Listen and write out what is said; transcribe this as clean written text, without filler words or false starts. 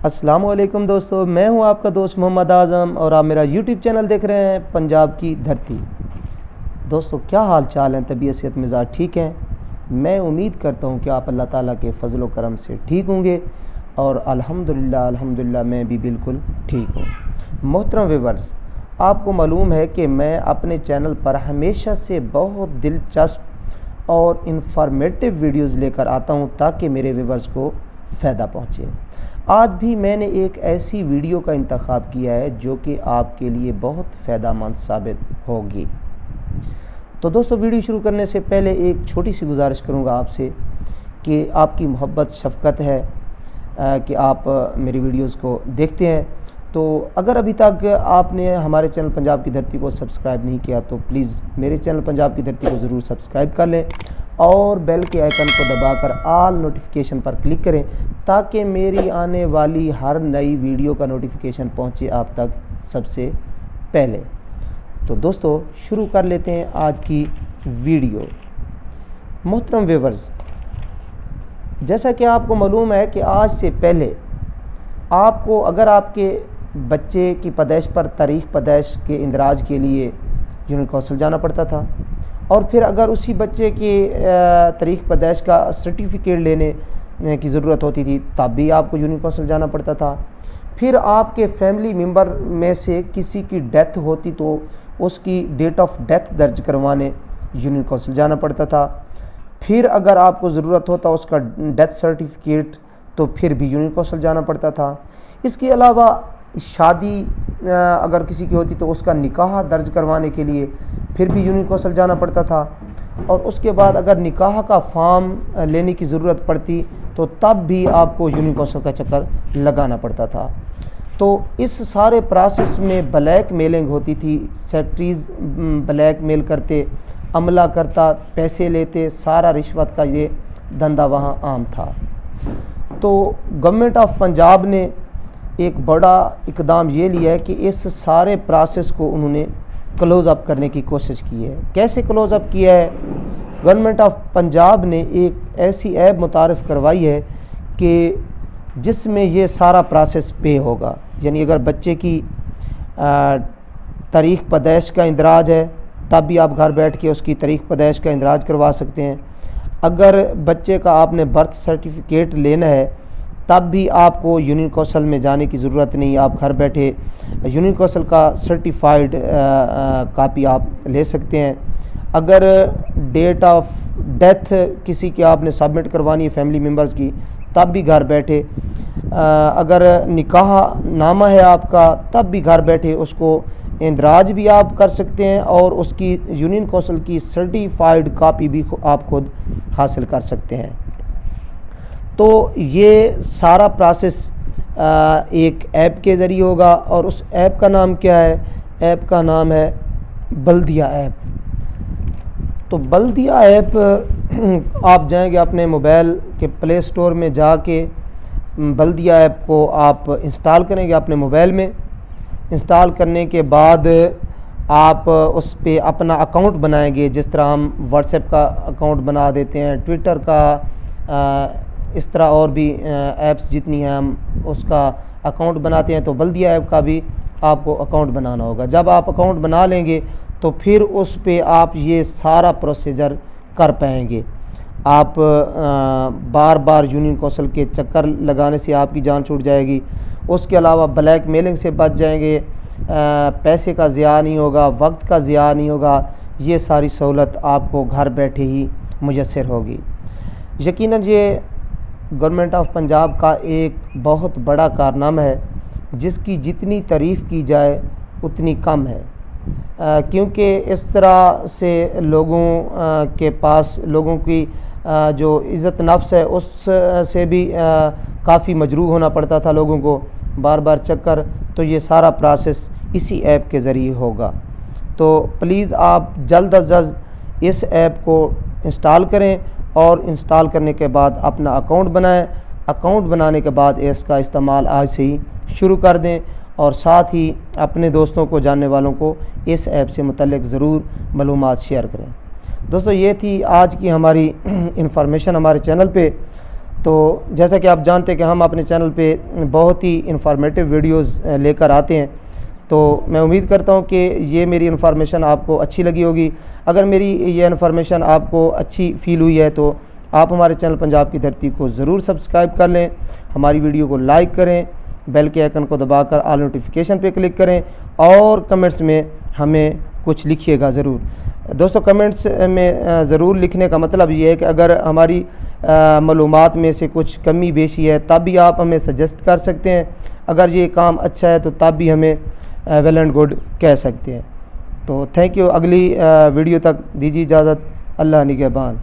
अस्सलाम वालेकुम दोस्तों, मैं हूं आपका दोस्त मोहम्मद आज़म और आप मेरा यूट्यूब चैनल देख रहे हैं पंजाब की धरती। दोस्तों, क्या हाल चाल हैं? तबीयत सेहत मिजाज ठीक हैं? मैं उम्मीद करता हूं कि आप अल्लाह ताला के फ़ज़ल व करम से ठीक होंगे और अल्हम्दुलिल्लाह मैं भी बिल्कुल ठीक हूं। मोहतरम व्यूअर्स, आपको मालूम है कि मैं अपने चैनल पर हमेशा से बहुत दिलचस्प और इंफॉर्मेटिव वीडियोज़ लेकर आता हूँ ताकि मेरे व्यूअर्स को फ़ायदा पहुँचे। आज भी मैंने एक ऐसी वीडियो का इंतखाब किया है जो कि आपके लिए बहुत फ़ायदेमंद साबित होगी। तो दोस्तों, वीडियो शुरू करने से पहले एक छोटी सी गुजारिश करूंगा आपसे कि आपकी मोहब्बत शफ़क़त है कि आप मेरी वीडियोस को देखते हैं। तो अगर अभी तक आपने हमारे चैनल पंजाब की धरती को सब्सक्राइब नहीं किया तो प्लीज़ मेरे चैनल पंजाब की धरती को ज़रूर सब्सक्राइब कर लें और बेल के आइकन को दबाकर ऑल नोटिफिकेशन पर क्लिक करें ताकि मेरी आने वाली हर नई वीडियो का नोटिफिकेशन पहुंचे आप तक सबसे पहले। तो दोस्तों, शुरू कर लेते हैं आज की वीडियो। मोहतरम व्यूअर्स, जैसा कि आपको मालूम है कि आज से पहले आपको अगर आपके बच्चे की पैदाइश पर तारीख़ पैदाइश के इंदराज के लिए यूनियन काउंसिल जाना पड़ता था और फिर अगर उसी बच्चे की तारीख़ पैदाइश का सर्टिफिकेट लेने की ज़रूरत होती थी तब भी आपको यूनियन काउंसिल जाना पड़ता था। फिर आपके फैमिली मेम्बर में से किसी की डेथ होती तो उसकी डेट ऑफ डेथ दर्ज करवाने यूनियन काउंसिल जाना पड़ता था। फिर अगर आपको ज़रूरत होता उसका डेथ सर्टिफिकेट तो फिर भी यूनियन काउंसिल जाना पड़ता था। इसके अलावा शादी अगर किसी की होती तो उसका निकाह दर्ज करवाने के लिए फिर भी यूनियन काउंसिल जाना पड़ता था और उसके बाद अगर निकाह का फॉर्म लेने की ज़रूरत पड़ती तो तब भी आपको यूनियन काउंसिल का चक्कर लगाना पड़ता था। तो इस सारे प्रोसेस में ब्लैक मेलिंग होती थी, सेक्रेटरीज़ ब्लैक मेल करते, अमला करता पैसे लेते, सारा रिश्वत का ये धंधा वहाँ आम था। तो गवर्नमेंट ऑफ पंजाब ने एक बड़ा इकदाम ये लिया है कि इस सारे प्रोसेस को उन्होंने क्लोज़ अप करने की कोशिश की है। कैसे क्लोज़ अप किया है? गवर्नमेंट ऑफ पंजाब ने एक ऐसी ऐप मुतारिफ़ करवाई है कि जिसमें ये सारा प्रोसेस पे होगा। यानी अगर बच्चे की तारीख़ पैदाइश का इंदराज है तब भी आप घर बैठ के उसकी तारीख़ पैदाइश का इंदराज करवा सकते हैं। अगर बच्चे का आपने बर्थ सर्टिफिकेट लेना है तब भी आपको यूनियन काउंसिल में जाने की ज़रूरत नहीं, आप घर बैठे यूनियन काउंसिल का सर्टिफाइड कापी आप ले सकते हैं। अगर डेट ऑफ डेथ किसी की आपने सबमिट करवानी है फैमिली मेम्बर्स की तब भी घर बैठे, अगर निकाह नामा है आपका तब भी घर बैठे उसको इंदराज भी आप कर सकते हैं और उसकी यूनियन काउंसिल की सर्टिफाइड कापी भी आप खुद हासिल कर सकते हैं। तो ये सारा प्रोसेस एक ऐप के ज़रिए होगा और उस ऐप का नाम क्या है? ऐप का नाम है बल्दिया ऐप। तो बल्दिया ऐप आप जाएंगे अपने मोबाइल के प्ले स्टोर में जाके बल्दिया ऐप को आप इंस्टॉल करेंगे अपने मोबाइल में। इंस्टॉल करने के बाद आप उस पर अपना अकाउंट बनाएंगे, जिस तरह हम व्हाट्सएप का अकाउंट बना देते हैं, ट्विटर का, इस तरह और भी ऐप्स जितनी हैं हम उसका अकाउंट बनाते हैं। तो बल्दिया ऐप का भी आपको अकाउंट बनाना होगा। जब आप अकाउंट बना लेंगे तो फिर उस पे आप ये सारा प्रोसीजर कर पाएंगे। आप बार बार यूनियन काउंसिल के चक्कर लगाने से आपकी जान छूट जाएगी। उसके अलावा ब्लैक मेलिंग से बच जाएंगे, पैसे का ज़िया नहीं होगा, वक्त का ज़िया नहीं होगा। ये सारी सहूलत आपको घर बैठे ही मुयस्सर होगी। यकीनन ये गवर्नमेंट ऑफ पंजाब का एक बहुत बड़ा कारनामा है जिसकी जितनी तारीफ़ की जाए उतनी कम है, क्योंकि इस तरह से लोगों के पास लोगों की जो इज़्ज़त नफ्स है उस से भी काफ़ी मजरूह होना पड़ता था लोगों को बार बार चक्कर। तो ये सारा प्रोसेस इसी ऐप के ज़रिए होगा। तो प्लीज़ आप जल्द अज जल्द इस ऐप को इंस्टॉल करें और इंस्टॉल करने के बाद अपना अकाउंट बनाएं। अकाउंट बनाने के बाद इसका इस्तेमाल आज से ही शुरू कर दें और साथ ही अपने दोस्तों को, जानने वालों को इस ऐप से मुतल्लिक़ ज़रूर मालूमात शेयर करें। दोस्तों, ये थी आज की हमारी इंफॉर्मेशन हमारे चैनल पे। तो जैसा कि आप जानते हैं कि हम अपने चैनल पे बहुत ही इंफॉर्मेटिव वीडियोस लेकर आते हैं, तो मैं उम्मीद करता हूं कि ये मेरी इन्फॉर्मेशन आपको अच्छी लगी होगी। अगर मेरी ये इन्फॉर्मेशन आपको अच्छी फ़ील हुई है तो आप हमारे चैनल पंजाब की धरती को ज़रूर सब्सक्राइब कर लें, हमारी वीडियो को लाइक करें, बेल के आइकन को दबाकर ऑल नोटिफिकेशन पे क्लिक करें और कमेंट्स में हमें कुछ लिखिएगा ज़रूर। दोस्तों, कमेंट्स में ज़रूर लिखने का मतलब ये है कि अगर हमारी मालूमात में से कुछ कमी बेशी है तब भी आप हमें सजेस्ट कर सकते हैं, अगर ये काम अच्छा है तो तब भी हमें वेल एंड गुड कह सकते हैं। तो थैंक यू। अगली वीडियो तक दीजिए इजाज़त। अल्लाह निगहबान।